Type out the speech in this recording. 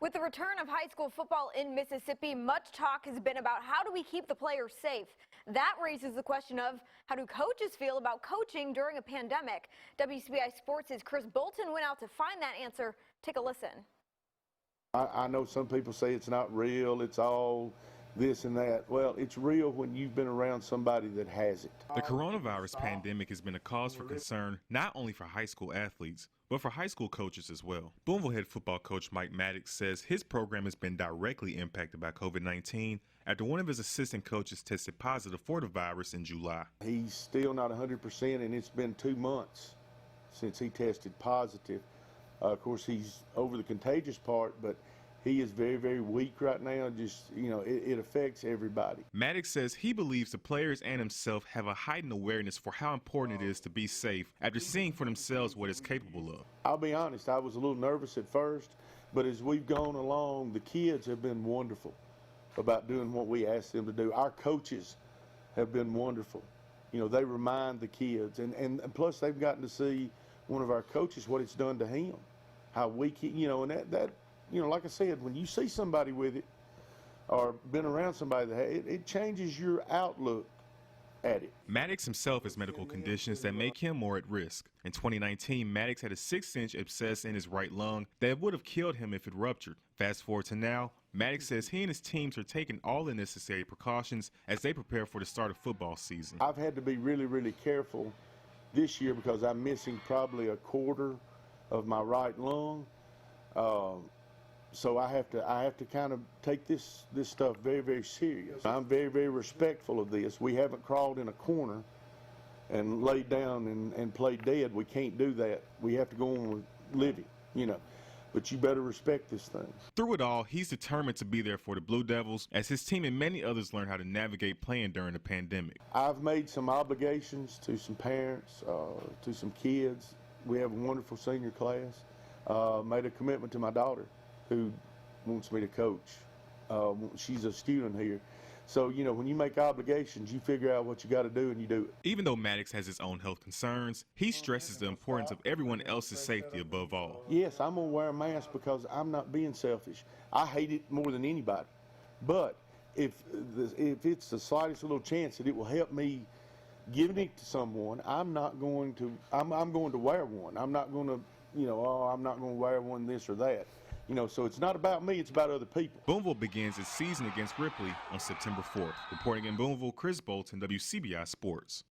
With the return of high school football in Mississippi, much talk has been about how do we keep the players safe. That raises the question of how do coaches feel about coaching during a pandemic? WCBI Sports' Chris Bolton went out to find that answer. Take a listen. I know some people say it's not real, it's all this and that. Well, it's real when you've been around somebody that has it. The coronavirus pandemic has been a cause for concern not only for high school athletes, but for high school coaches as well. Booneville head football coach Mike Maddox says his program has been directly impacted by COVID-19 after one of his assistant coaches tested positive for the virus in July. He's still not 100%, and it's been 2 months since he tested positive. Of course, he's over the contagious part, but he is very, very weak right now. Just, it affects everybody. Maddox says he believes the players and himself have a heightened awareness for how important it is to be safe after seeing for themselves what it's capable of. I'll be honest, I was a little nervous at first, but as we've gone along, the kids have been wonderful about doing what we asked them to do. Our coaches have been wonderful. They remind the kids, and plus they've gotten to see one of our coaches what it's done to him, how weak he, and that like I said, when you see somebody with it or been around somebody that it changes your outlook at it. Maddox himself has medical conditions that make him more at risk. In 2019, Maddox had a 6-inch abscess in his right lung that would have killed him if it ruptured. Fast forward to now, Maddox says he and his teams are taking all the necessary precautions as they prepare for the start of football season. I've had to be really, really careful this year because I'm missing probably a quarter of my right lung. So I have to kind of take this stuff very, very serious. I'm very, very respectful of this. We haven't crawled in a corner and laid down and played dead. We can't do that. We have to go on with living, But you better respect this thing. Through it all, he's determined to be there for the Blue Devils as his team and many others learn how to navigate playing during the pandemic. I've made some obligations to some parents, to some kids. We have a wonderful senior class. Made a commitment to my daughter, who wants me to coach. She's a student here. So, when you make obligations, you figure out what you got to do and you do it. Even though Maddox has his own health concerns, he stresses the importance of everyone else's safety above all. Yes, I'm going to wear a mask because I'm not being selfish. I hate it more than anybody. But if it's the slightest little chance that it will help me giving it to someone, I'm going to wear one. I'm not going to, I'm not going to wear one this or that. So it's not about me, it's about other people. Booneville begins its season against Ripley on September 4th. Reporting in Booneville, Chris Bolton, WCBI Sports.